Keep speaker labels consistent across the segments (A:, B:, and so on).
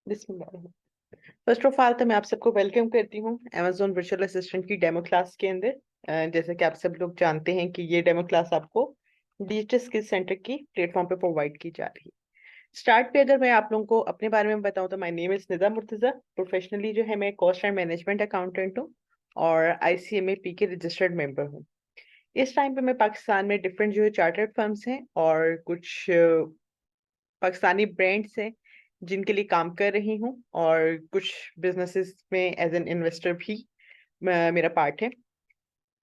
A: Bismillah. First of all तो मैं आप सबको वेलकम करती हूँ Amazon वर्चुअल असिस्टेंट की डेमो क्लास के अंदर। जैसे कि आप सब लोग जानते हैं कि ये डेमो क्लास आपको डिजिटल स्किल सेंटर की प्लेटफॉर्म पे प्रोवाइड की जा रही है। स्टार्ट पे अगर मैं आप लोगों को अपने बारे में बताऊं तो my name is Nida Murtaza. Professionally जो है मैं कॉस्ट एंड मैनेजमेंट अकाउंटेंट हूँ और ICMA के रजिस्टर्ड मेंबर हूँ। इस टाइम पे मैं पाकिस्तान में डिफरेंट जो है चार्टर्ड फर्म्स हैं और कुछ पाकिस्तानी ब्रांड्स हैं जिनके लिए काम कर रही हूँ, और कुछ बिजनेसेस में एज एन इन्वेस्टर भी मेरा पार्ट है।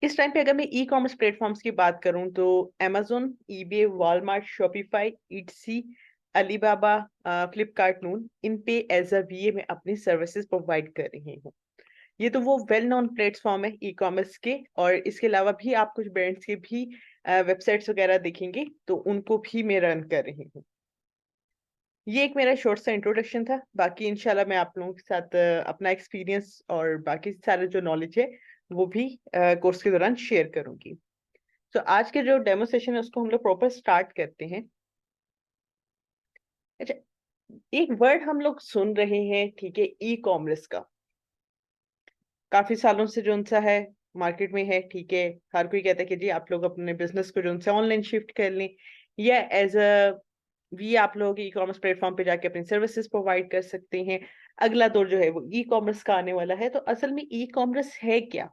A: इस टाइम पे अगर मैं ई कॉमर्स प्लेटफॉर्म्स की बात करूं तो Amazon, eBay, Walmart, Shopify, Etsy, Alibaba, Flipkart, Noon, इन पे एज अ VA में अपनी सर्विसेज प्रोवाइड कर रही हूँ। ये तो वो वेल नोन प्लेटफॉर्म है ई कॉमर्स के, और इसके अलावा भी आप कुछ ब्रांड्स के भी वेबसाइट्स वगैरह देखेंगे तो उनको भी मैं रन कर रही हूँ। ये एक मेरा शॉर्ट सा इंट्रोडक्शन था। बाकी इंशाल्लाह मैं आप लोगों के साथ अपना एक्सपीरियंस और बाकी सारे जो नॉलेज है वो भी कोर्स के दौरान शेयर करूंगी। तो आज के जो डेमो सेशन है उसको हम लोग प्रॉपर स्टार्ट करते हैं। अच्छा, एक वर्ड हम लोग सुन रहे हैं, ठीक है, ई कॉमर्स का। काफी सालों से जो उनसा है मार्केट में है, ठीक है। हर कोई कहता है कि जी आप लोग अपने बिजनेस को जो उनसे ऑनलाइन शिफ्ट कर लें, या एज अ भी आप लोग ई कॉमर्स प्लेटफॉर्म पे जाके अपनी सर्विसेज प्रोवाइड कर सकते हैं। अगला दौर जो है वो ई कॉमर्स का आने वाला है। तो असल में ई कॉमर्स है क्या?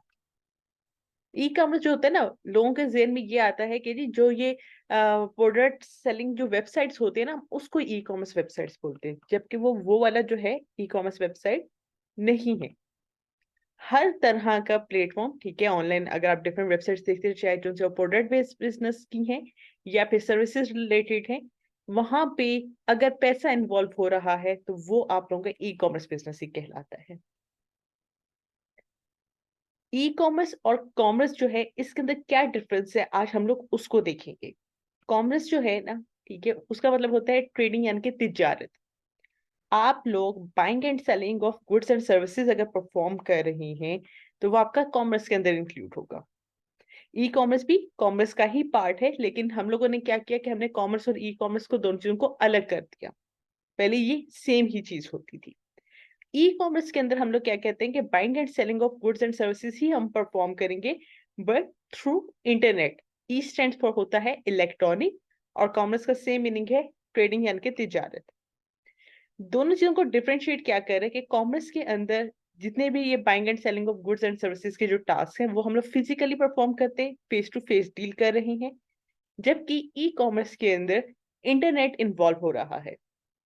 A: ई कॉमर्स जो होता है ना, लोगों के ज़हन में ये आता है कि जी जो ये प्रोडक्ट सेलिंग जो वेबसाइट्स होते हैं ना, उसको ई कॉमर्स वेबसाइट्स बोलते हैं, जबकि वो वाला जो है ई कॉमर्स वेबसाइट नहीं है। हर तरह का प्लेटफॉर्म, ठीक है, ऑनलाइन अगर आप डिफरेंट वेबसाइट्स देखते हैं, चाहे जो प्रोडक्ट बेस्ड बिजनेस की हैं या फिर सर्विसेज रिलेटेड है, वहां पे अगर पैसा इन्वॉल्व हो रहा है तो वो आप लोगों का ई कॉमर्स बिजनेस ही कहलाता है। ई कॉमर्स और कॉमर्स जो है इसके अंदर क्या डिफरेंस है, आज हम लोग उसको देखेंगे। कॉमर्स जो है ना, ठीक है, उसका मतलब होता है ट्रेडिंग यानी कि तिजारत। आप लोग buying and selling of goods and services अगर परफॉर्म कर रहे हैं तो वो आपका कॉमर्स के अंदर इंक्लूड होगा। ई कॉमर्स भी कॉमर्स का ही पार्ट है, लेकिन हम लोगों ने क्या किया कि हमने कॉमर्स और ई कॉमर्स को, दोनों चीजों को अलग कर दिया। पहले ये सेम ही चीज होती थी। ई कॉमर्स के अंदर हम लोग क्या कहते हैं कि buying and selling of goods and services ही हम परफॉर्म करेंगे, but through internet. E stand for होता है इलेक्ट्रॉनिक, और कॉमर्स का सेम मीनिंग है ट्रेडिंग यानी कि तिजारत। दोनों चीजों को डिफरेंशिएट क्या कर रहे हैं कि कॉमर्स के अंदर जितने भी ये buying and selling of goods and services के जो टास्क हैं वो हम लोग फिजिकली परफॉर्म करते हैं, फेस टू फेस डील कर रहे हैं। जबकि ई कॉमर्स के अंदर इंटरनेट इन्वॉल्व हो रहा है,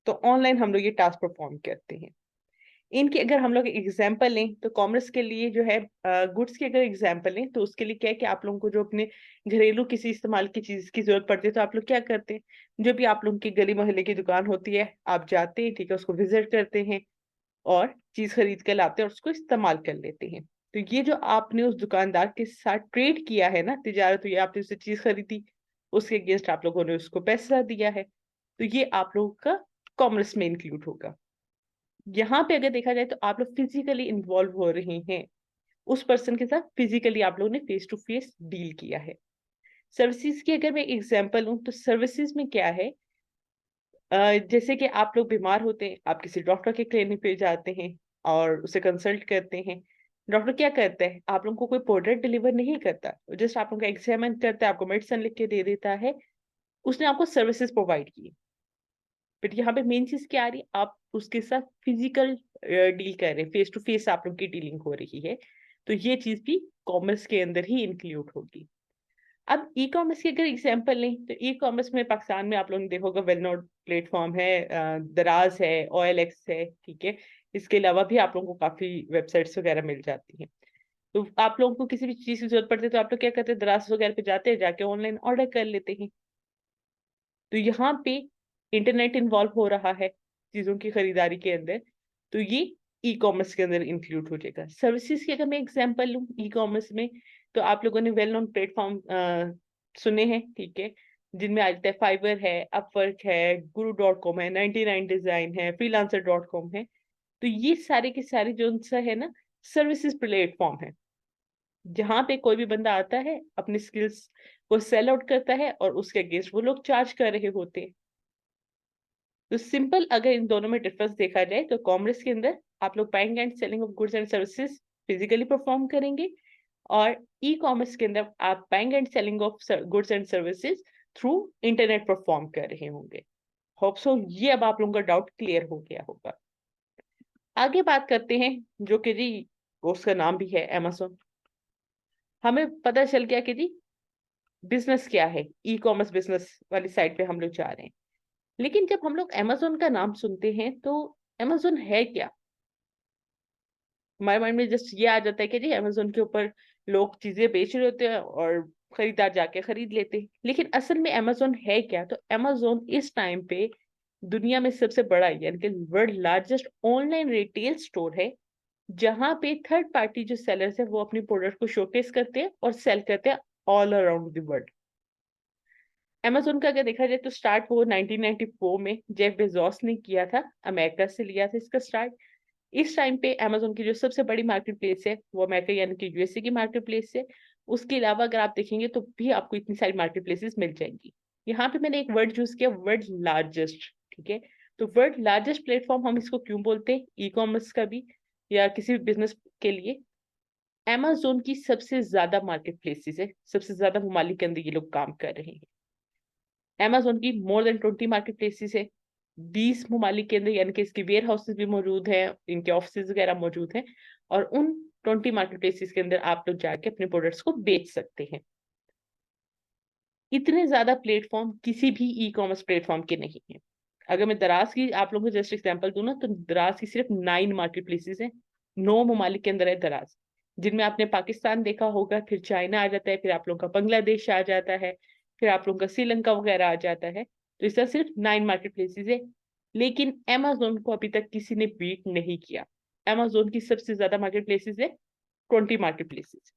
A: तो ऑनलाइन हम लोग ये टास्क परफॉर्म करते हैं। इनकी अगर हम लोग एग्जाम्पल लें तो कॉमर्स के लिए जो है गुड्स की अगर एग्जाम्पल लें तो उसके लिए क्या है कि आप लोगों को जो अपने घरेलू किसी इस्तेमाल की चीज की जरूरत पड़ती है तो आप लोग क्या करते हैं, जो भी आप लोगों की गली मोहल्ले की दुकान होती है आप जाते हैं, ठीक है, उसको विजिट करते हैं और चीज खरीद कर लाते हैं और उसको इस्तेमाल कर लेते हैं। तो ये जो आपने उस दुकानदार के साथ ट्रेड किया है ना, तिजारत हुई, आपने उससे चीज खरीदी, उसके अगेंस्ट आप लोगों ने उसको पैसा दिया है, तो ये आप लोगों का कॉमर्स में इंक्लूड होगा। यहाँ पे अगर देखा जाए तो आप लोग फिजिकली इन्वॉल्व हो रहे हैं, उस पर्सन के साथ फिजिकली आप लोगों ने फेस टू फेस डील किया है। सर्विसेज की अगर मैं एग्जांपल लूं तो सर्विसेज में क्या है, जैसे कि आप लोग बीमार होते हैं, आप किसी डॉक्टर के क्लिनिक पे जाते हैं और उसे कंसल्ट करते हैं। डॉक्टर क्या करता है, आप लोगों को कोई प्रोडक्ट डिलीवर नहीं करता, जस्ट आप लोगों का एग्जामिन करता है, आपको मेडिसिन लिख के दे देता है। उसने आपको सर्विसेज प्रोवाइड की। बट यहाँ पे मेन चीज क्या आ रही है, आप उसके साथ फिजिकल डील कर रहे हैं, फेस टू फेस आप लोग की डीलिंग हो रही है। तो ये चीज भी कॉमर्स के अंदर ही इंक्लूड होगी। अब ई कॉमर्स की अगर एग्जांपल लें तो ई कॉमर्स में पाकिस्तान में आप लोगों ने देखा होगा वेल नोन प्लेटफॉर्म है, दराज है, OLX है, ठीक है। इसके अलावा भी आप लोगों को काफी वेबसाइट्स वगैरह मिल जाती हैं। तो आप लोगों को किसी भी चीज की जरूरत पड़ती है तो आप लोग क्या करते हैं, दराज वगैरह पे जाते हैं, जाके ऑनलाइन ऑर्डर कर लेते हैं। तो यहाँ पे इंटरनेट इन्वॉल्व हो रहा है चीजों की खरीदारी के अंदर, तो ये ई कॉमर्स के अंदर इंक्लूड हो जाएगा। सर्विसेज की अगर मैं एग्जांपल लूँ ई कॉमर्स में, तो आप लोगों ने वेल नोन प्लेटफॉर्म सुने हैं, ठीक है, जिनमें आ जाता है फाइवर है, अपवर्क है, guru.com है, 99 डिजाइन है, freelancer.com है। तो ये सारे के सारे जो उनसा है ना, सर्विसेज प्लेटफॉर्म है, जहाँ पे कोई भी बंदा आता है अपनी स्किल्स को सेल आउट करता है और उसके अगेंस्ट वो लोग चार्ज कर रहे होते हैं। तो सिंपल अगर इन दोनों में डिफरेंस देखा जाए तो कॉमर्स के अंदर आप लोग buying and selling of goods and services physically perform करेंगे, और ई कॉमर्स के अंदर आप buying and selling of goods and services through internet perform कर रहे होंगे। होप सो ये अब आप लोगों का डाउट क्लियर हो गया होगा। आगे बात करते हैं जो कि जी उसका नाम भी है Amazon। हमें पता चल गया कि जी बिजनेस क्या है, ई कॉमर्स बिजनेस वाली साइड पे हम लोग जा रहे हैं। लेकिन जब हम लोग Amazon का नाम सुनते हैं तो Amazon है क्या? हमारे माइंड में जस्ट ये आ जाता है कि जी Amazon के ऊपर लोग चीजें बेच रहे होते हैं और खरीदार जाके खरीद लेते हैं। लेकिन असल में Amazon है क्या? तो Amazon इस टाइम पे दुनिया में सबसे बड़ा यानी कि world largest online retail store है, जहां पे थर्ड पार्टी जो सेलर्स है वो अपनी प्रोडक्ट को शोकेस करते हैं और सेल करते हैं all around the world. Amazon का अगर देखा जाए तो स्टार्ट वो 1994 में जेफ बेजोस ने किया था, अमेरिका से लिया था इसका स्टार्ट। इस टाइम पे Amazon की जो सबसे बड़ी मार्केट प्लेस है वो अमेरिका यानी कि यूएसए की मार्केट प्लेस है। उसके अलावा अगर आप देखेंगे तो भी आपको इतनी सारी मार्केट प्लेसेस मिल जाएंगी। यहाँ पे मैंने एक वर्ड यूज किया, वर्ल्ड लार्जेस्ट। ठीक है, तो वर्ल्ड लार्जेस्ट प्लेटफॉर्म हम इसको क्यों बोलते हैं, ई कॉमर्स का भी या किसी भी बिजनेस के लिए? Amazon की सबसे ज्यादा मार्केट प्लेसेस है, सबसे ज्यादा ममालिक के अंदर ये लोग काम कर रहे हैं। Amazon की मोर देन 20 मार्केट प्लेसेस है, 20 ममालिक के अंदर, यानी कि इसकी वेयर हाउसेस भी मौजूद है, इनके ऑफिस वगैरह मौजूद हैं, और उन 20 मार्केट प्लेसेस के अंदर आप लोग जाके अपने प्रोडक्ट्स को बेच सकते हैं। इतने ज्यादा प्लेटफॉर्म किसी भी ई कॉमर्स प्लेटफॉर्म के नहीं है। अगर मैं दराज की आप लोगों को जस्ट एग्जांपल दूं ना, तो दराज की सिर्फ 9 मार्केट प्लेसेस है, 9 ममालिक के अंदर है दराज, जिनमें आपने पाकिस्तान देखा होगा, फिर चाइना आ जाता है, फिर आप लोगों का बांग्लादेश आ जाता है, फिर आप लोगों का श्रीलंका वगैरह आ जाता है। तो इस तरह सिर्फ 9 मार्केट प्लेसेस है। लेकिन Amazon को अभी तक किसी ने बीट नहीं किया। Amazon की सबसे ज्यादा मार्केट प्लेसेस है, 20 मार्केट प्लेसेस।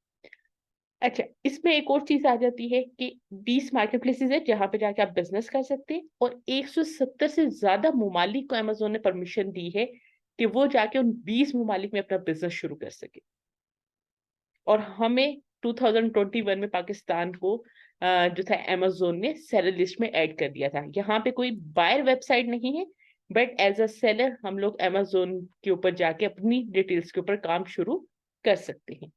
A: अच्छा, इसमें एक और चीज आ जाती है कि 20 मार्केट प्लेसेस है जहां पे जाके आप बिजनेस कर सकते हैं, और 170 से ज्यादा ममालिक को Amazon ने परमिशन दी है कि वो जाके उन 20 ममालिक में अपना बिजनेस शुरू कर सके। और हमें 2021 में पाकिस्तान को जो था Amazon ने सेलर लिस्ट में ऐड कर दिया था। यहाँ पे कोई बायर वेबसाइट नहीं है, बट एज अ सेलर हम लोग Amazon के ऊपर जाके अपनी डिटेल्स के ऊपर काम शुरू कर सकते हैं।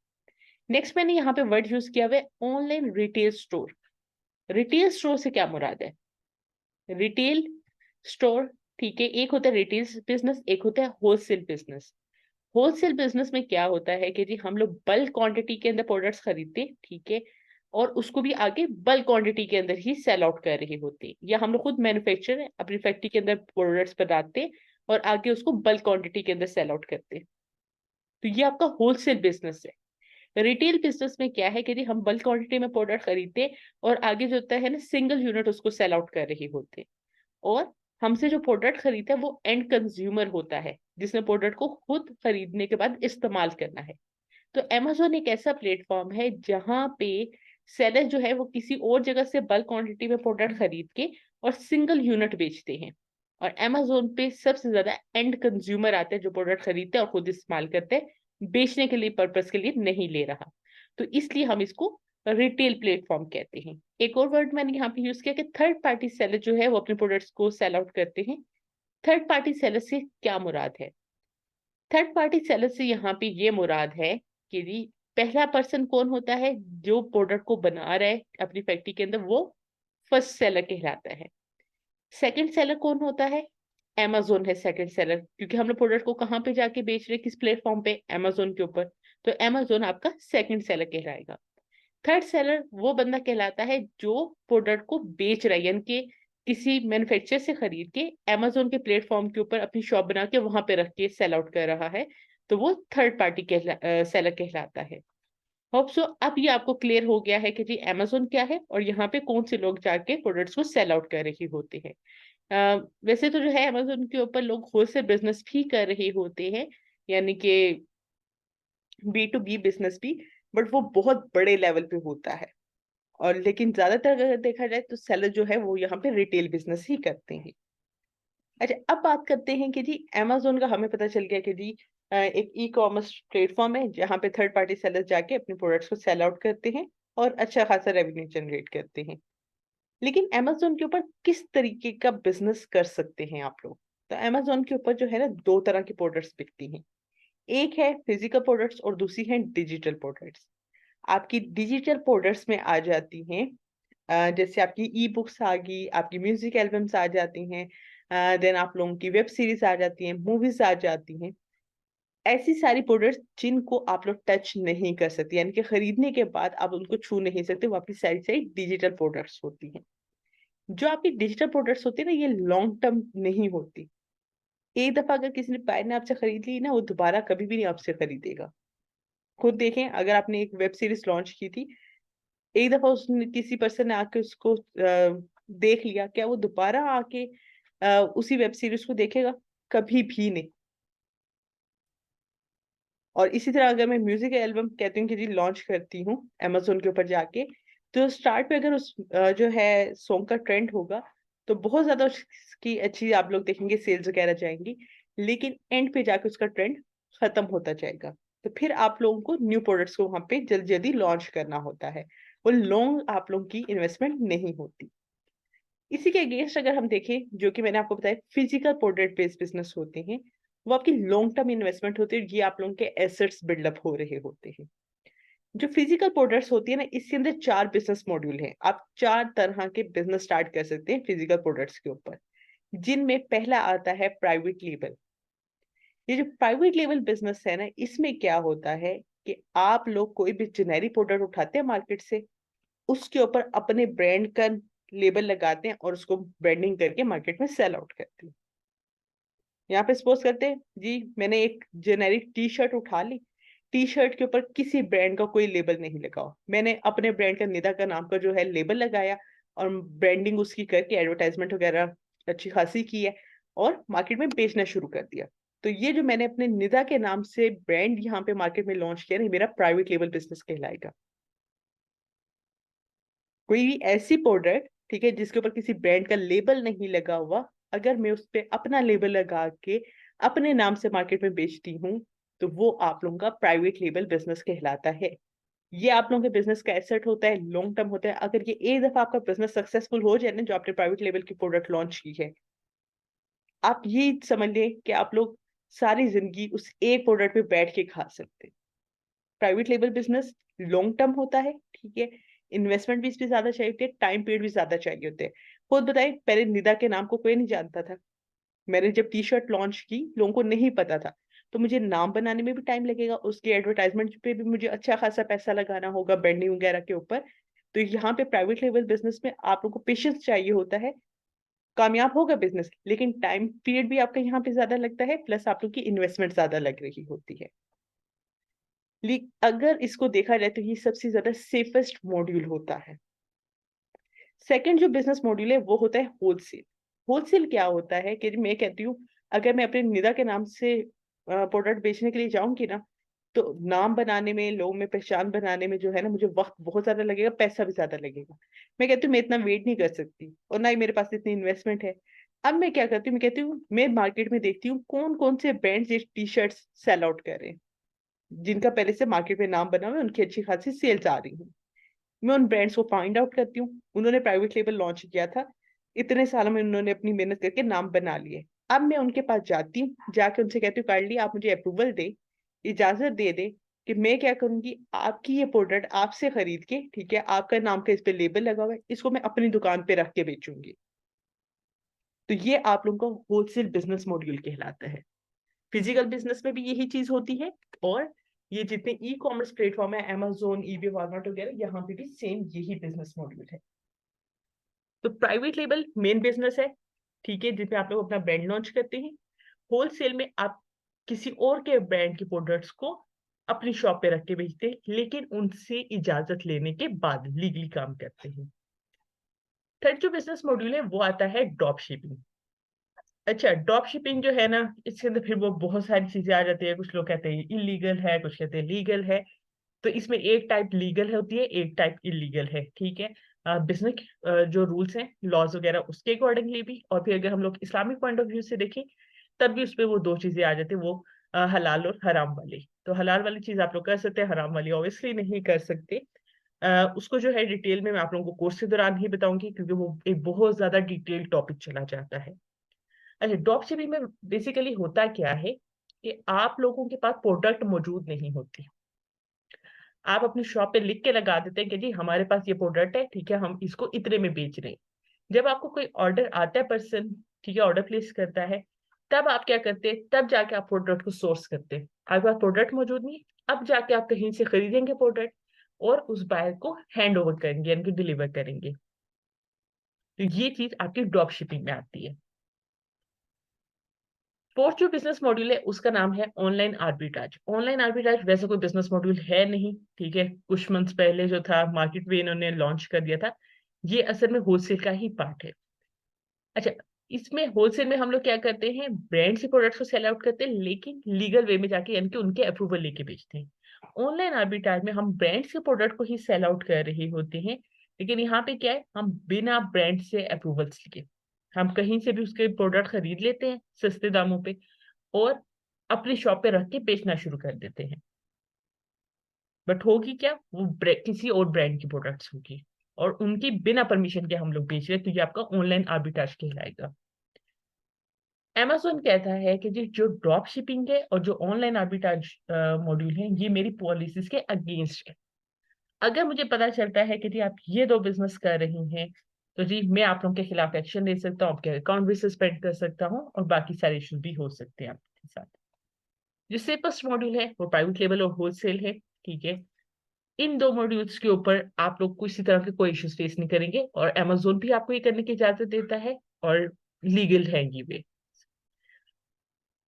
A: नेक्स्ट मैंने यहाँ पे वर्ड यूज किया हुआ है online retail store. Retail store से क्या मुराद है? रिटेल स्टोर, ठीक है, एक होता है रिटेल बिजनेस, एक होता है होलसेल बिजनेस। होलसेल बिजनेस में क्या होता है कि जी हम लोग बल्क क्वांटिटी के अंदर प्रोडक्ट्स खरीदते, ठीक है, और उसको भी आगे बल्क क्वांटिटी के अंदर ही सेल आउट कर रहे होते, या हम लोग खुद मैन्युफैक्चर अपनी फैक्ट्री के अंदर प्रोडक्ट्स बनाते और आगे उसको बल्क क्वांटिटी के अंदर सेल आउट करते। तो ये आपका होलसेल बिजनेस है। रिटेल बिजनेस में क्या है कि हम बल्क क्वांटिटी में प्रोडक्ट खरीदते और आगे जो होता है ना सिंगल यूनिट उसको सेल आउट कर रहे होते, और हमसे जो प्रोडक्ट खरीदता है वो एंड कंज्यूमर होता है, जिसने प्रोडक्ट को खुद खरीदने के बाद इस्तेमाल करना है। तो Amazon एक ऐसा प्लेटफॉर्म है जहां पे सेलर जो है वो किसी और जगह से बल्क क्वांटिटी में प्रोडक्ट खरीद के और सिंगल यूनिट बेचते हैं, और Amazon पे सबसे ज्यादा एंड कंज्यूमर आते हैं जो प्रोडक्ट खरीदते हैं और खुद इस्तेमाल करते हैं, बेचने के लिए पर्पस के लिए नहीं ले रहा। तो इसलिए हम इसको रिटेल प्लेटफॉर्म कहते हैं। एक और वर्ड मैंने यहाँ पे यूज किया कि थर्ड पार्टी सेलर जो है वो अपने प्रोडक्ट्स को सेल आउट करते हैं। थर्ड पार्टी सेलर से क्या मुराद है? थर्ड पार्टी सेलर से यहाँ पे ये मुराद है कि जी पहला पर्सन कौन होता है जो प्रोडक्ट को बना रहा है अपनी फैक्ट्री के अंदर, वो फर्स्ट सेलर कहलाता है। सेकंड सेलर कौन होता है? Amazon है सेकंड सेलर, क्योंकि हम लोग प्रोडक्ट को कहाँ पे जाके बेच रहे हैं, किस प्लेटफॉर्म पे? Amazon के ऊपर। तो Amazon आपका सेकंड सेलर कहलाएगा। थर्ड सेलर वो बंदा कहलाता है जो प्रोडक्ट को बेच रहा है, यानी कि किसी मैन्युफैक्चरर से खरीद के Amazon के प्लेटफॉर्म के ऊपर अपनी शॉप बना के वहां पे रख के सेल आउट कर रहा है, तो वो थर्ड पार्टी सेलर कहलाता है। होप सो अब ये आपको क्लियर हो गया है कि जी Amazon क्या है और यहाँ पे कौन से लोग जाके प्रोडक्ट्स को सेल आउट कर रहे होते हैं। वैसे तो जो है Amazon के ऊपर लोग होलसेल बिजनेस भी कर रहे होते हैं, यानी कि B2B बिजनेस भी, बट वो बहुत बड़े लेवल पे होता है। और लेकिन ज्यादातर अगर देखा जाए तो सेलर जो है वो यहाँ पे रिटेल बिजनेस ही करते हैं। अच्छा, अब बात करते हैं कि जी Amazon का हमें पता चल गया कि जी एक ई कॉमर्स प्लेटफॉर्म है जहाँ पे थर्ड पार्टी सेलर जाके अपने प्रोडक्ट्स को सेल आउट करते हैं और अच्छा खासा रेवेन्यू जनरेट करते हैं। लेकिन अमेज़न के ऊपर किस तरीके का बिज़नेस कर सकते हैं आप लोग? तो अमेज़न के ऊपर जो है ना 2 तरह की प्रोडक्ट्स बिकती हैं। एक है फिज़िकल प्रोडक्ट्स और दूसरी है डिजिटल प्रोडक्ट्स। आपकी डिजिटल प्रोडक्ट्स में आ जाती हैं जैसे आपकी ई-बुक्स आ गई, आपकी म्यूज़िक एल्बम्स आ जाती हैं, देन आप लोगों की वेब सीरीज़ आ जाती हैं, मूवीज़ आ जाती हैं। ऐसी सारी प्रोडक्ट्स जिनको आप लोग टच नहीं कर सकते, यानी कि खरीदने के बाद आप उनको छू नहीं सकते, वो आपकी सारी डिजिटल प्रोडक्ट्स होती हैं। जो आपकी डिजिटल प्रोडक्ट्स होती है ना, ये लॉन्ग टर्म नहीं होती। एक दफ़ा अगर किसी ने बाय ने आपसे खरीद ली ना, वो दोबारा कभी भी नहीं आपसे खरीदेगा। खुद देखें, अगर आपने एक वेब सीरीज़ लॉन्च की थी, एक दफ़ा उसने किसी पर्सन ने आके उसको देख लिया, क्या वो दोबारा आके उसी वेब सीरीज़ को देखेगा? कभी भी नहीं। और इसी तरह अगर मैं म्यूज़िक एल्बम कहती हूँ कि जी लॉन्च करती हूँ अमेज़न के ऊपर जाके, तो स्टार्ट पे अगर उस जो है सॉन्ग का ट्रेंड होगा, तो बहुत ज़्यादा उसकी अच्छी आप लोग देखेंगे सेल्स वगैरह जाएँगी, लेकिन एंड पे जाके उसका ट्रेंड खत्म होता जाएगा। तो फिर आप लोगों को न्यू प्रोडक्ट्स को वहाँ पे जल्दी-जल्दी लॉन्च करना होता है। वो लॉन्ग आप लोगों की इन्वेस्टमेंट नहीं होती। इसी के अगेंस्ट अगर हम देखें, जो कि मैंने आपको बताया फिजिकल प्रोडक्ट बेस्ड बिज़नेस होते हैं, वो आपकी लॉन्ग टर्म इन्वेस्टमेंट होती है, ये आप लोगों के एसेट्स बिल्डअप हो रहे होते हैं। जो फिजिकल प्रोडक्ट्स होती है ना, इसके अंदर 4 बिज़नेस मॉड्यूल हैं। आप 4 तरह के बिज़नेस स्टार्ट कर सकते हैं फिजिकल प्रोडक्ट्स के ऊपर, जिनमें पहला आता है प्राइवेट लेबल। ये जो प्राइवेट लेबल बिज़नेस है ना, इसमें क्या होता है कि आप लोग कोई भी जेनेरिक प्रोडक्ट उठाते हैं मार्केट से, उसके ऊपर अपने ब्रांड का लेबल लगाते हैं और उसको ब्रांडिंग करके मार्केट में सेल आउट करते हैं। यहाँ पे सपोज़ करते हैं, जी मैंने एक जेनेरिक टी-शर्ट उठा ली, टी-शर्ट के ऊपर किसी ब्रांड का कोई लेबल नहीं लगा हुआ। मैंने अपने ब्रांड का निदा का नाम का जो है लेबल लगाया और ब्रांडिंग उसकी करके एडवर्टाइज़मेंट वगैरह अच्छी खासी की है और मार्केट में बेचना शुरू कर दिया। तो ये जो मैंने अपने निदा के नाम से ब्रांड यहाँ पे मार्केट में लॉन्च किया ना, ये मेरा प्राइवेट लेबल बिज़नेस कहलाएगा। कोई भी ऐसी प्रोडक्ट, ठीक है, जिसके ऊपर किसी ब्रांड का लेबल नहीं लगा हुआ, अगर मैं उसपे अपना लेबल लगा के अपने नाम से मार्केट में बेचती हूँ, तो वो आप लोगों का प्राइवेट लेबल बिज़नेस कहलाता है। ये आप लोगों के बिज़नेस का एसेट होता है, लॉन्ग टर्म होता है। अगर ये एक दफ़ा आपका बिज़नेस सक्सेसफुल हो जाए ना, जो आपने प्राइवेट लेबल की प्रोडक्ट लॉन्च की है, आप ये समझ लें कि आप लोग सारी ज़िंदगी उस एक प्रोडक्ट पे बैठ के खा सकते हैं। Private label business long term होता है, ठीक है? इन्वेस्टमेंट भी इसपे ज़्यादा चाहिए होती है, टाइम पीरियड भी ज़्यादा चाहिए होते हैं। खुद बताइए, पहले निदा के नाम को कोई नहीं जानता था। मैंने जब टी-शर्ट लॉन्च की, लोगों को नहीं पता था। तो मुझे नाम बनाने में भी टाइम लगेगा, उसके एडवर्टाइज़मेंट पे भी मुझे अच्छा खासा पैसा लगाना होगा ब्रांडिंग वगैरह के ऊपर। तो यहाँ पे प्राइवेट लेवल बिज़नेस में आप लोगों को पेशेंस चाहिए होता है, कामयाब होगा बिज़नेस, लेकिन टाइम पीरियड भी आपका यहाँ पे ज़्यादा लगता है, प्लस आप लोग की इन्वेस्टमेंट ज़्यादा लग रही होती है। अगर इसको देखा जाए तो ये सबसे ज़्यादा सेफेस्ट मॉड्यूल होता है। सेकंड जो बिज़नेस मॉड्यूल है वो होता है होलसेल। होलसेल क्या होता है कि मैं कहती हूँ, अगर मैं अपने निदा के नाम से प्रोडक्ट बेचने के लिए जाऊँगी ना, तो नाम बनाने में, लोगों में पहचान बनाने में जो है ना, मुझे वक़्त बहुत ज़्यादा लगेगा, पैसा भी ज़्यादा लगेगा। मैं कहती हूँ मैं इतना वेट नहीं कर सकती और ना ही मेरे पास इतनी इन्वेस्टमेंट है। अब मैं क्या करती हूँ, मैं कहती हूँ मैं मार्केट में देखती हूँ कौन-कौन से ब्रांड्स ये टी-शर्ट्स सेल आउट कर रहे हैं। जिनका पहले से मार्केट में नाम बना हुआ है, उनकी अच्छी खासी सेल्स आ रही हैं। मैं उन ब्रांड्स को फाइंड आउट करती हूँ, उन्होंने प्राइवेट लेबल लॉन्च किया था, इतने सालों में उन्होंने अपनी मेहनत करके नाम बना लिए। अब मैं उनके पास जाती हूँ, जाके उनसे कहती हूँ काइंडली आप मुझे अप्रूवल दें, इजाज़त दे दें कि मैं क्या करूँगी, आपकी ये प्रोडक्ट आपसे खरीद के, ठीक है, आपका नाम का इस पे लेबल लगा हुआ है, इसको मैं अपनी दुकान पे रख के बेचूँगी। तो ये आप लोगों का होलसेल बिज़नेस मॉड्यूल कहलाता है। फिजिकल बिज़नेस में भी यही चीज़ होती है और ये जितने ई-कॉमर्स प्लेटफ़ॉर्म है अमेज़न, ईबे, वॉलमार्ट वगैरह, यहाँ पे भी सेम यही बिज़नेस मॉड्यूल है। तो प्राइवेट लेबल मेन बिज़नेस है, ठीक है? जिसमें आप लोग अपना ब्रांड लॉन्च करते हैं। होलसेल में आप किसी और के ब्रांड की प्रोडक्ट्स को अपनी शॉप पे रख के बेचते हैं, लेकिन उनसे इजाज़त लेने के बाद लीगली काम करते हैं। थर्ड जो बिज़नेस मॉड्यूल है वो आता है ड्रॉप शिपिंग। अच्छा, ड्रॉप शिपिंग जो है ना, इसके अंदर फिर वो बहुत सारी चीज़ें आ जाती हैं। कुछ लोग कहते हैं इल्लीगल है, कुछ कहते हैं लीगल है। तो इसमें एक टाइप लीगल होती है, एक टाइप इल्लीगल है, ठीक है? बिज़नेस जो रूल्स हैं, लॉज़ वगैरह उसके अकॉर्डिंगली भी, और फिर अगर हम लोग इस्लामिक पॉइंट ऑफ व्यू से देखें, तब भी उसपे वो 2 चीज़ें आ जाती हैं, वो हलाल और हराम वाली। तो हलाल वाली चीज़ आप लोग कर सकते हैं, हराम वाली ऑब्वियसली नहीं कर सकते। उसको जो है डिटेल में मैं आप लोगों को कोर्स के दौरान ही बताऊंगी, क्योंकि वो एक बहुत ज्यादा डिटेल टॉपिक चला जाता है। अच्छा, ड्रॉप शिपिंग में बेसिकली होता क्या है कि आप लोगों के पास प्रोडक्ट मौजूद नहीं होती, आप अपनी शॉप पे लिख के लगा देते हैं कि जी हमारे पास ये प्रोडक्ट है, ठीक है, हम इसको इतने में बेच रहे हैं। जब आपको कोई ऑर्डर आता है, पर्सन ठीक है ऑर्डर प्लेस करता है, तब आप क्या करते हैं, तब जाके आप प्रोडक्ट को सोर्स करते हैं। आपके पास प्रोडक्ट मौजूद नहीं, अब जाके आप कहीं से खरीदेंगे प्रोडक्ट और उस बायर को हैंड ओवर करेंगे, यानी कि डिलीवर करेंगे। तो ये चीज आपकी ड्रॉप शिपिंग में आती है। फोर्थ जो बिजनेस मॉड्यूल है उसका नाम है ऑनलाइन आर्बिट्राज। ऑनलाइन आर्बिट्राज वैसे कोई बिजनेस मॉड्यूल है नहीं, ठीक है, कुछ मंथ्स पहले जो था मार्केट में इन्होंने लॉन्च कर दिया था। ये असल में होलसेल का ही पार्ट है। अच्छा, इसमें होलसेल में हम लोग क्या करते हैं, ब्रांड से प्रोडक्ट्स को सेल आउट करते हैं, लेकिन लीगल वे में जाके, यानी कि उनके अप्रूवल लेके बेचते हैं। ऑनलाइन आर्बिट्राज में हम ब्रांड के प्रोडक्ट को ही सेल आउट कर रहे होते हैं, लेकिन यहाँ पे क्या है, हम बिना ब्रांड से अप्रूवल्स लिए हम कहीं से भी उसके प्रोडक्ट खरीद लेते हैं सस्ते दामों पे और अपनी शॉप पे रख के बेचना शुरू कर देते हैं। बट होगी क्या, वो किसी और ब्रांड की प्रोडक्ट्स होगी और उनकी बिना परमिशन के हम लोग बेच रहे हैं, तो ये आपका ऑनलाइन आर्बिट्राज कहलाएगा। Amazon कहता है कि जी जो ड्रॉप शिपिंग है और जो ऑनलाइन आर्बिट्राज मॉड्यूल है, ये मेरी पॉलिसीज के अगेंस्ट है। अगर मुझे पता चलता है कि जी आप ये दो बिजनेस कर रही हैं, तो जी मैं आप लोगों के खिलाफ एक्शन ले सकता हूँ, आपके अकाउंट भी सस्पेंड कर सकता हूँ और बाकी सारे इश्यूज भी हो सकते हैं आपके साथ। जो सेफेस्ट मॉड्यूल है वो प्राइवेट लेवल और होलसेल है, ठीक है। इन दो मॉड्यूल्स के ऊपर आप लोग किसी तरह के कोई इश्यूज फेस नहीं करेंगे और Amazon भी आपको ये करने की इजाजत देता है और लीगल है ये।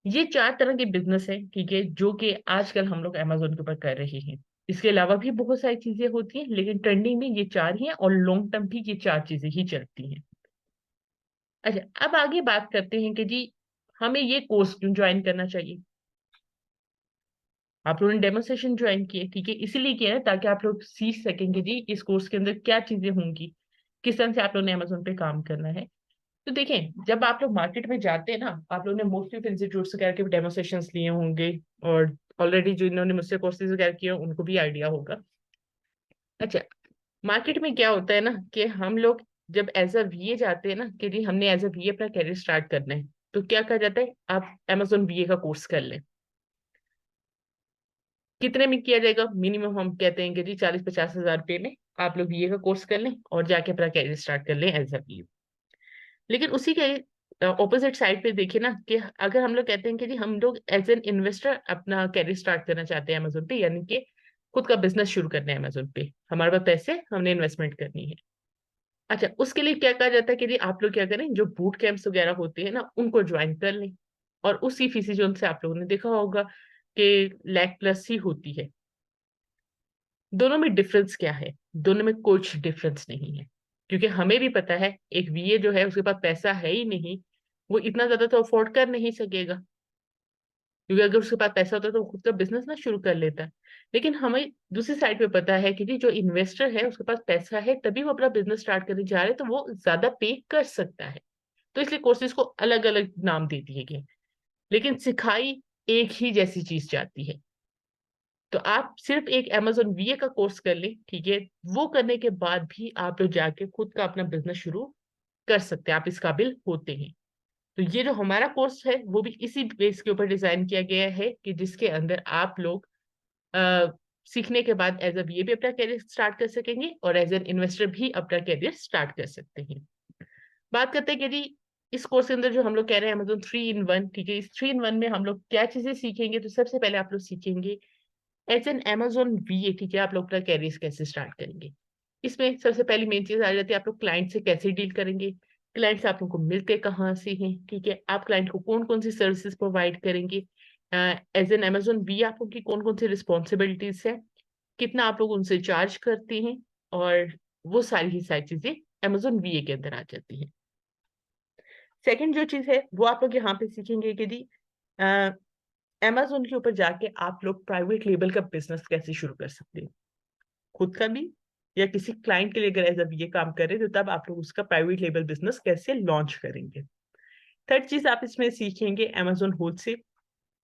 A: ये चार तरह के बिजनेस है, ठीक है, जो कि आजकल हम लोग Amazon के ऊपर कर रहे हैं। इसके अलावा भी बहुत सारी चीजें होती हैं, लेकिन ट्रेंडिंग में ये चार ही हैं और लॉन्ग टर्म भी ये चार चीजें ही चलती हैं। अच्छा, अब आगे बात करते हैं कि जी हमें ये कोर्स क्यों ज्वाइन करना चाहिए। आप लोगों ने डेमोस्ट्रेशन ज्वाइन किए, ठीक है, इसीलिए किया है ताकि आप लोग सीख सकेंगे जी इस कोर्स के अंदर क्या चीजें होंगी, किस तरह से आप लोगों ने Amazon पे काम करना है। तो देखें, जब आप लोग मार्केट में जाते हैं ना, आप लोगों ने मोस्टली इंस्टीट्यूट वगैरह के डेमोस्ट्रेशंस लिए होंगे और ऑलरेडी जो इन्होंने मुझसे कोर्सेज वगैरह किए हैं, उनको भी आइडिया होगा। अच्छा, मार्केट में क्या होता है ना कि हम लोग जब एज अ वीए जाते हैं ना कि जी हमने एज अ वीए अपना करियर स्टार्ट करना है, तो क्या कहा जाता है, आप Amazon वीए का कोर्स कर लें। कितने में किया जाएगा, मिनिमम हम कहते हैं कि जी 40-50 हज़ार रुपये में आप लोग वीए का कोर्स कर लें और जाके अपना करियर स्टार्ट कर लें एज अ वीए। लेकिन उसी के ऑपोजिट साइड पे देखिए ना कि अगर हम लोग कहते हैं कि जी हम लोग एज एन इन्वेस्टर अपना कैरियर स्टार्ट करना चाहते हैं Amazon पे, यानी कि खुद का बिजनेस शुरू करना है Amazon पे, हमारे पास पैसे, हमने इन्वेस्टमेंट करनी है। अच्छा, उसके लिए क्या कहा जाता है कि जी आप लोग क्या करें, जो बूट कैंप्स वगैरह होते हैं ना उनको ज्वाइन कर लें। और उसी फीस जो उनसे आप लोगों ने देखा होगा कि लाख प्लस ही होती है। दोनों में डिफरेंस क्या है, दोनों में कुछ डिफरेंस नहीं है, क्योंकि हमें भी पता है एक वीए जो है उसके पास पैसा है ही नहीं, वो इतना ज्यादा तो अफोर्ड कर नहीं सकेगा, क्योंकि अगर उसके पास पैसा होता तो वो खुद का बिजनेस ना शुरू कर लेता। लेकिन हमें दूसरी साइड पे पता है कि जी जो इन्वेस्टर है उसके पास पैसा है तभी वो अपना बिजनेस स्टार्ट करने जा रहे हैं, तो वो ज्यादा पे कर सकता है। तो इसलिए कोर्सेज को अलग अलग नाम दे दिए गए, लेकिन सिखाई एक ही जैसी चीज जाती है। तो आप सिर्फ एक Amazon वीए का कोर्स कर लें, ठीक है, वो करने के बाद भी आप लोग जाके खुद का अपना बिजनेस शुरू कर सकते हैं, आप इस काबिल होते हैं। तो ये जो हमारा कोर्स है वो भी इसी बेस के ऊपर डिजाइन किया गया है कि जिसके अंदर आप लोग अ, सीखने के बाद एज अ वीए भी अपना करियर स्टार्ट कर सकेंगे और एज एन इन्वेस्टर भी अपना करियर स्टार्ट कर सकते हैं। बात करते हैं कि जी इस कोर्स के अंदर जो हम लोग कह रहे हैं Amazon 3 in 1, ठीक है, इस 3 in 1 में हम लोग क्या चीजें सीखेंगे, तो सबसे पहले आप लोग सीखेंगे एज एन Amazon वीए, ठीक है, आप लोग अपना कैरियर कैसे स्टार्ट करेंगे। इसमें सबसे पहली मेन चीज आ जाती है, आप लोग क्लाइंट से कैसे डील करेंगे, क्लाइंट से आप लोग को मिलते कहाँ से हैं, ठीक है, आप क्लाइंट को कौन कौन सी सर्विसेज प्रोवाइड करेंगे, एज एन Amazon वीए आप लोग की कौन कौन सी रिस्पॉन्सिबिलिटीज है, कितना आप लोग उनसे चार्ज करते हैं, और वो सारी ही सारी चीजें Amazon वीए के अंदर आ जाती हैं। सेकंड जो चीज है वो आप लोग यहाँ पे सीखेंगे कि दी Amazon के ऊपर जाके आप लोग प्राइवेट लेबल का बिजनेस कैसे शुरू कर सकते हैं, खुद का भी या किसी क्लाइंट के लिए अगर एज ये काम कर रहे हैं, तो तब आप लोग उसका प्राइवेट लेबल बिजनेस कैसे लॉन्च करेंगे। थर्ड चीज आप इसमें सीखेंगे Amazon होलसेल,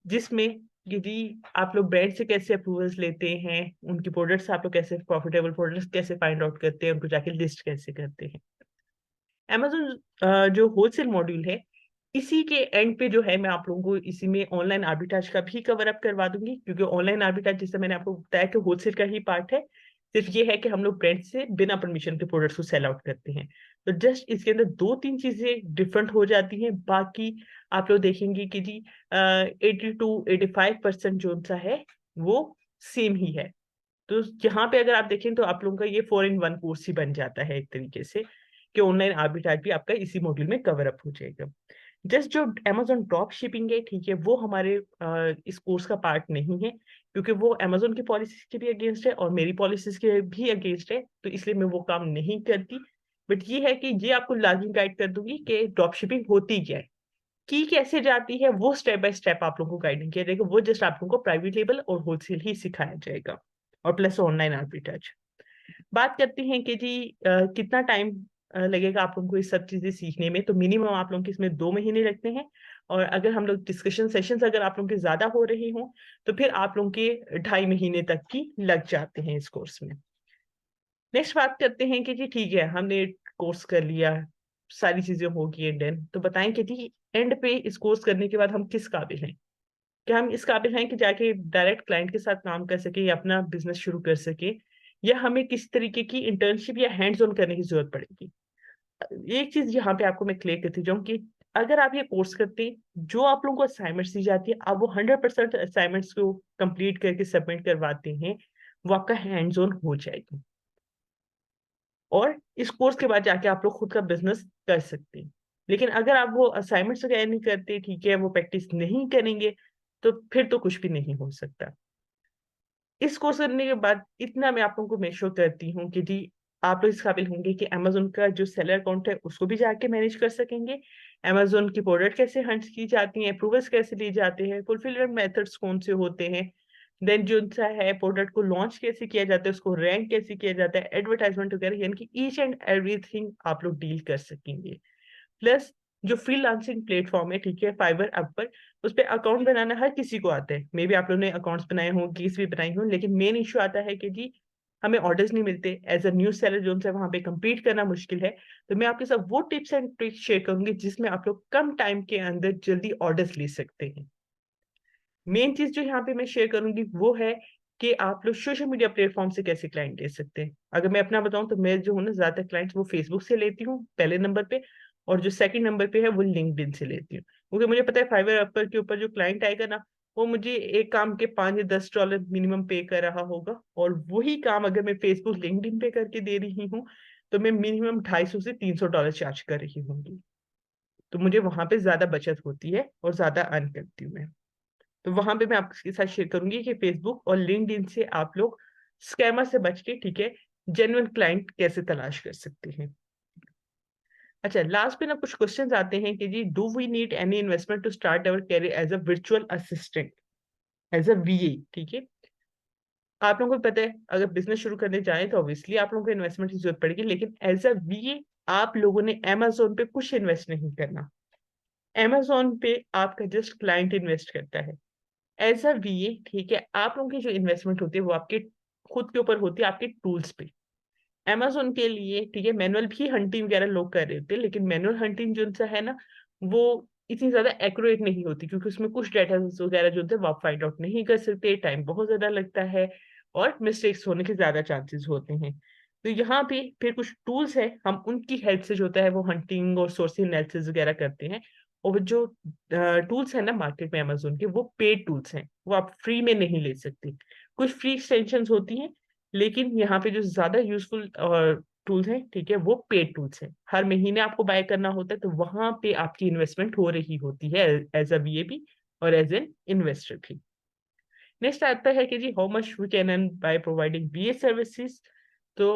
A: जिसमें कि जी आप लोग ब्रांड से कैसे अप्रूवल्स लेते हैं, उनकी प्रोडक्ट्स आप लोग कैसे, प्रॉफिटेबल प्रोडक्ट्स कैसे फाइंड आउट करते हैं, उनको जाके लिस्ट कैसे करते हैं। Amazon जो होलसेल मॉड्यूल है, इसी के एंड पे जो है मैं आप लोगों को इसी में ऑनलाइन आर्बिट्राज का भी कवर अप करवा दूंगी, क्योंकि ऑनलाइन आर्बिट्राज जैसे मैंने आपको बताया कि होलसेल का ही पार्ट है। सिर्फ ये है कि हम लोग ब्रांड से बिना परमिशन के प्रोडक्ट्स को सेल आउट करते हैं। तो जस्ट इसके अंदर दो तीन चीजें डिफरेंट हो जाती हैं, बाकी आप लोग देखेंगे कि जी 80 to 85% जो सा है वो सेम ही है। तो यहाँ पे अगर आप देखें तो आप लोगों का ये 4 in 1 कोर्स ही बन जाता है एक तरीके से, कि ऑनलाइन आर्बिट्राज भी आपका इसी मॉड्यूल में कवर अप हो जाएगा। जस्ट जो Amazon ड्रॉप शिपिंग है, ठीक है, वो हमारे इस कोर्स का पार्ट नहीं है, क्योंकि वो Amazon की पॉलिसीज के भी अगेंस्ट है और मेरी पॉलिसीज के भी अगेंस्ट है, तो इसलिए मैं वो काम नहीं करती। बट ये है कि ये आपको लाजमी गाइड कर दूंगी कि ड्रॉप शिपिंग होती क्या है, की कैसे जाती है, वो स्टेप बाय स्टेप आप लोगों को गाइडिंग किया जाएगा। वो जस्ट आप लोगों को प्राइवेट लेबल और होलसेल ही सिखाया जाएगा, और प्लस ऑनलाइन आर्बिट्राज। बात करते हैं कि जी कितना टाइम लगेगा आप लोगों को ये सब चीजें सीखने में। तो मिनिमम आप लोगों के इसमें 2 महीने लगते हैं, और अगर हम लोग डिस्कशन सेशंस अगर आप लोगों के ज्यादा हो रही हों तो फिर आप लोगों के 2.5 महीने तक की लग जाते हैं इस कोर्स में। नेक्स्ट बात करते हैं कि जी ठीक है, हमने कोर्स कर लिया, सारी चीजें हो गई डन, तो बताएं कि जी एंड पे इस कोर्स करने के बाद हम किस काबिल हैं। क्या हम इस काबिल हैं कि जाके डायरेक्ट क्लाइंट के साथ काम कर सके या अपना बिजनेस शुरू कर सके, या हमें किस तरीके की इंटर्नशिप या हैंड्स ऑन करने की जरूरत पड़ेगी। एक चीज यहाँ पे आपको मैं क्लियर करती जाऊँ कि अगर आप ये कोर्स करते हैं, जो आप लोगों को असाइनमेंट्स दी जाती है, आप वो 100% असाइनमेंट्स को कंप्लीट करके सबमिट करवाते हैं, वो आपका हैंड्स ऑन हो जाएगी। और इस कोर्स के बाद जाके आप लोग खुद का बिजनेस कर सकते हैं। लेकिन अगर आप वो असाइनमेंट्स वगैरह नहीं करते, ठीक है, वो प्रैक्टिस नहीं करेंगे, तो फिर तो कुछ भी नहीं हो सकता। इस कोर्स करने के बाद इतना मैं आप लोगों को मेक श्योर करती हूँ कि जी आप लोग इस काबिल होंगे कि अमेजोन का जो सेलर अकाउंट है उसको भी जाके मैनेज कर सकेंगे, अमेजोन की प्रोडक्ट कैसे हंट की जाती हैं, अप्रूवल्स कैसे लिए जाते हैं, फुलफिलमेंट मेथड्स कौन से होते हैं, देन जो सा है प्रोडक्ट को लॉन्च कैसे किया जाता है, उसको रैंक कैसे किया जाता है, एडवर्टाइजमेंट वगैरह, यानी कि ईच एंड एवरीथिंग आप लोग डील कर सकेंगे। प्लस जो फ्रीलांसिंग प्लेटफॉर्म है, ठीक है, फाइवर अपर, उस पर अकाउंट बनाना हर किसी को आता है। मे बी आप लोगों ने अकाउंट्स बनाए हों, गिग्स भी बनाई हों, लेकिन मेन इशू आता है कि जी हमें ऑर्डर्स नहीं मिलते, एज अ न्यू सेलर जो उनसे वहां पे compete करना मुश्किल है। तो मैं आपके साथ वो टिप्स एंड ट्रिक्स शेयर करूंगी जिसमें आप लोग कम टाइम के अंदर जल्दी ऑर्डर्स ले सकते हैं। मेन चीज जो यहाँ पे मैं शेयर करूंगी वो है कि आप लोग सोशल मीडिया प्लेटफॉर्म से कैसे क्लाइंट ले सकते हैं। अगर मैं अपना बताऊं तो मैं जो हूँ ना, ज्यादातर क्लाइंट्स वो फेसबुक से लेती हूँ पहले नंबर पे, और जो सेकंड नंबर पे है वो लिंक्डइन से लेती हूँ, क्योंकि मुझे पता है फाइवर अपर के ऊपर जो क्लाइंट आएगा ना, वो मुझे एक काम के 5 या 10 डॉलर मिनिमम पे कर रहा होगा, और वही काम अगर मैं फेसबुक लिंक्डइन पे करके दे रही हूँ तो मैं मिनिमम 250 से 300 डॉलर चार्ज कर रही होंगी। तो मुझे वहां पे ज्यादा बचत होती है और ज्यादा अर्न करती हूँ मैं। तो वहां पे मैं आपके साथ शेयर करूंगी कि फेसबुक और लिंक्डइन से आप लोग स्कैमर से बच के, ठीक है, जेन्युइन क्लाइंट कैसे तलाश कर सकते हैं। अच्छा, लास्ट पे ना कुछ क्वेश्चंस आते हैं कि जी do we need any investment to start our career as a virtual assistant, as a VA, ठीक है। आप लोगों को पता है अगर बिजनेस शुरू करने जाए तो ऑब्वियसली आप लोगों को इन्वेस्टमेंट की जरूरत पड़ेगी, लेकिन एज अ वीए आप लोगों ने अमेजोन पे कुछ इन्वेस्ट नहीं करना। अमेजोन पे आपका जस्ट क्लाइंट इन्वेस्ट करता है एज अ वीए, ठीक है। आप लोगों की जो इन्वेस्टमेंट होती है वो आपके खुद के ऊपर होती है, आपके टूल्स पे। अमेजोन के लिए, ठीक है, मैनुअल भी हंटिंग वगैरह लोग कर रहे होते हैं, लेकिन मैनुअल हंटिंग जो सा है ना, वो इतनी ज्यादा एक्यूरेट नहीं होती, क्योंकि उसमें कुछ डाटा वगैरह जो होते हैं वो आप फाइंड आउट नहीं कर सकते, टाइम बहुत ज्यादा लगता है, और मिस्टेक्स होने के ज्यादा चांसेस होते हैं। तो यहाँ पे फिर कुछ टूल्स है, हम उनकी हेल्प से जो होता है वो हंटिंग और सोर्सिंग एनालिसिस वगैरह करते हैं। और जो टूल्स है ना मार्केट में अमेजोन के, वो पेड टूल्स हैं, वो आप फ्री में नहीं ले सकते। कुछ फ्री एक्सटेंशन होती हैं, लेकिन यहाँ पे जो ज्यादा यूजफुल टूल्स हैं, ठीक है, वो पेड टूल्स हैं, हर महीने आपको बाय करना होता है, तो वहां पे आपकी इन्वेस्टमेंट हो रही होती है एज अ वीए भी और एज एन इन्वेस्टर भी। नेक्स्ट आता है कि जी how much we can earn by providing VA services. तो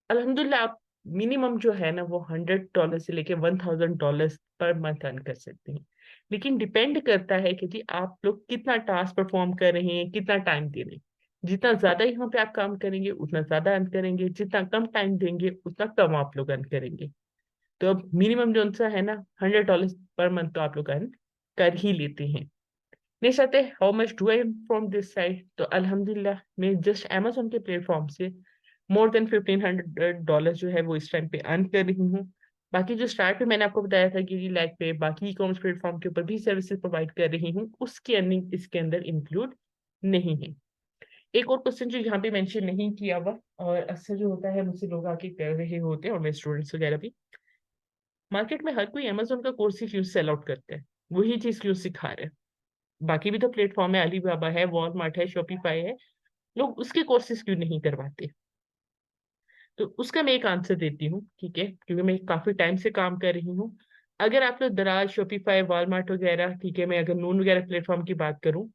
A: अल्हम्दुलिल्लाह आप मिनिमम जो है ना वो $100 से लेके $1000 पर मंथ अर्न कर सकते हैं। लेकिन डिपेंड करता है कि जी आप लोग कितना टास्क परफॉर्म कर रहे हैं, कितना टाइम दे रहे हैं। जितना ज्यादा यहाँ पे आप काम करेंगे उतना ज्यादा अर्न करेंगे, जितना कम टाइम देंगे उतना कम आप लोग अर्न करेंगे। तो अब मिनिमम जो सा है ना $100 पर मंथ तो आप लोग अर्न कर ही लेते हैं। नेक्स्ट आते हैं, how much do I from this side. तो अल्हम्दुलिल्लाह मैं जस्ट अमेजोन के प्लेटफॉर्म से मोर देन $1,500 जो है वो इस टाइम पे अर्न कर रही हूँ। बाकी जो स्टार्ट पे मैंने आपको बताया था कि लाइक पे बाकी ई कॉमर्स प्लेटफॉर्म के ऊपर भी सर्विसेज प्रोवाइड कर रही हूँ, उसकी अर्निंग इसके अंदर इंक्लूड नहीं है। एक और क्वेश्चन जो यहाँ पे मेंशन नहीं किया हुआ और अक्सर जो होता है मुझसे लोग आके कर रहे होते हैं और मेरे स्टूडेंट्स वगैरह भी, मार्केट में हर कोई अमेजोन का कोर्स ही क्यों सेल आउट करता है, वही चीज क्यों सिखा रहे हैं। बाकी भी तो प्लेटफॉर्म है, अलीबाबा है, वॉलमार्ट है, शॉपिफाई है, लोग उसके कोर्सेज क्यों नहीं करवाते। तो उसका मैं एक आंसर देती हूँ, ठीक है, क्योंकि मैं काफी टाइम से काम कर रही हूँ। अगर आप लोग दराज, शॉपिफाई, वॉलमार्ट वगैरह, ठीक है, मैं अगर नून वगैरह प्लेटफॉर्म की बात करूँ,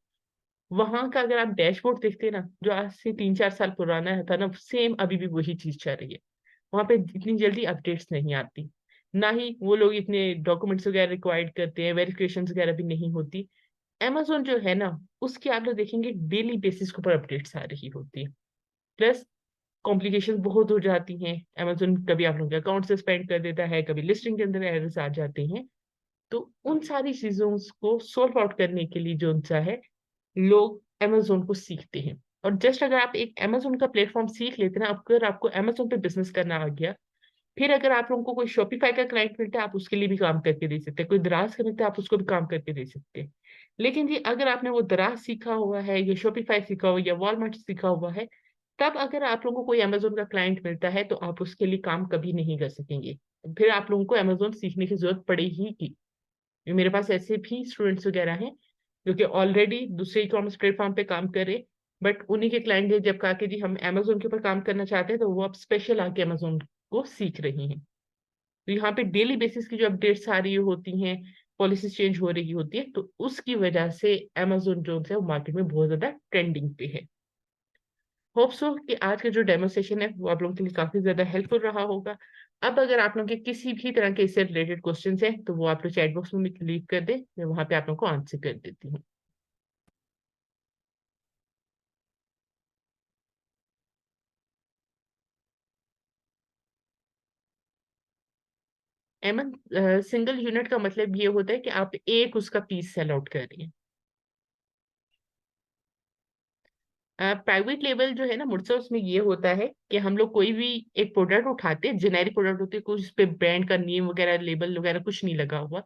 A: वहां का अगर आप डैशबोर्ड देखते हैं ना, जो आज से 3-4 साल पुराना था ना, सेम अभी भी वही चीज चल रही है। वहां पे इतनी जल्दी अपडेट्स नहीं आती, ना ही वो लोग इतने डॉक्यूमेंट्स वगैरह रिक्वायर्ड करते हैं, वेरिफिकेशन वगैरह भी नहीं होती। Amazon जो है ना, उसकी आप लोग देखेंगे डेली बेसिस के ऊपर अपडेट्स आ रही होती है। प्लस कॉम्प्लिकेशन बहुत हो जाती हैं। Amazon कभी आप लोगों के अकाउंट सस्पेंड कर देता है, कभी लिस्टिंग के अंदर एरर्स आ जाते हैं। तो उन सारी चीजों को सॉल्व आउट करने के लिए जो उनसा है, लोग Amazon को सीखते हैं। और जस्ट अगर आप एक Amazon का प्लेटफॉर्म सीख लेते हैं ना, अगर आपको Amazon पे बिजनेस करना आ गया, फिर अगर आप लोगों को कोई शॉपिफाई का क्लाइंट मिलता है, आप उसके लिए भी काम करके दे सकते हैं, कोई दराज का मिलता है, आप उसको भी काम करके दे सकते हैं। लेकिन जी अगर आपने वो दराज सीखा हुआ है या शॉपिफाई सीखा हुआ है या वॉलमार्ट सीखा हुआ है, तब अगर आप लोगों को कोई अमेजोन का क्लाइंट मिलता है तो आप उसके लिए काम कभी नहीं कर सकेंगे। फिर आप लोगों को अमेजोन सीखने की जरूरत पड़ेगी ही। मेरे पास ऐसे भी स्टूडेंट्स वगैरह हैं जो कि ऑलरेडी दूसरे ई कॉमर्स प्लेटफॉर्म पे काम कर रहे, बट उन्हीं के क्लाइंट ने जब कहा कि जी हम अमेजोन के ऊपर काम करना चाहते हैं, तो वो अब स्पेशल आके अमेजोन को सीख रही हैं। तो यहाँ पे डेली बेसिस की जो अपडेट्स आ रही होती हैं, पॉलिसीज चेंज हो रही होती है, तो उसकी वजह से अमेजोन जो है वो मार्केट में बहुत ज्यादा ट्रेंडिंग पे है। होप सो कि आज का जो डेमोस्ट्रेशन है वो आप लोगों के लिए काफी ज्यादा हेल्पफुल रहा होगा। अब अगर आप लोगों के किसी भी तरह के इससे रिलेटेड क्वेश्चन है तो वो आप लोग चैट बॉक्स में लीव कर दे, मैं वहां पे आप लोगों को आंसर कर देती हूँ। एमन, सिंगल यूनिट का मतलब ये होता है कि आप एक उसका पीस सेल आउट कर रही हैं। प्राइवेट लेवल जो है ना मुझसे, उसमें ये होता है कि हम लोग कोई भी एक प्रोडक्ट उठाते हैं, जेनेरिक प्रोडक्ट होती है, कुछ उस पे ब्रांड का नेम वगैरह, लेबल वगैरह कुछ नहीं लगा हुआ।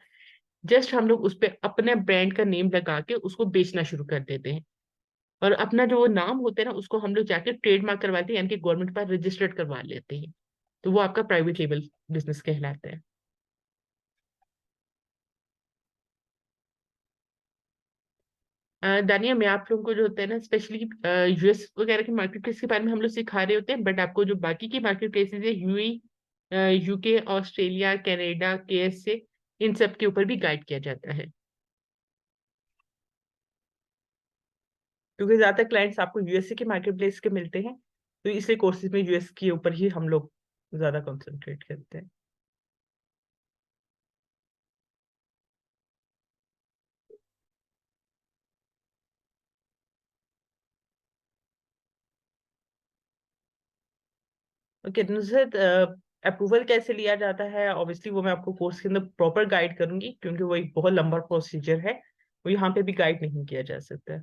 A: जस्ट हम लोग उस पे अपने ब्रांड का नेम लगा के उसको बेचना शुरू कर देते हैं। और अपना जो वो नाम होता है ना, उसको हम लोग जाके ट्रेडमार्क करवाते हैं, यानी कि गवर्नमेंट पर रजिस्टर्ड करवा लेते हैं। तो वो आपका प्राइवेट लेवल बिजनेस कहलाता है। दानिया, मैं आप लोगों को जो होता है ना, स्पेशली यूएस वगैरह की मार्केट प्लेस के बारे में हम लोग सिखा रहे होते हैं, बट आपको जो बाकी की मार्केट प्लेसेस है, यूके, ऑस्ट्रेलिया, कनाडा, केएसए, इन सब के ऊपर भी गाइड किया जाता है। क्योंकि ज्यादातर क्लाइंट्स आपको यूएसए के मार्केट प्लेस के मिलते हैं, तो इसलिए कोर्सेज में यूएस के ऊपर ही हम लोग ज्यादा कंसंट्रेट करते हैं। ओके नुसरत, अप्रूवल कैसे लिया जाता है, ऑब्वियसली वो मैं आपको कोर्स के अंदर प्रॉपर गाइड करूंगी, क्योंकि वो एक बहुत लंबा प्रोसीजर है, वो यहाँ पे भी गाइड नहीं किया जा सकता है।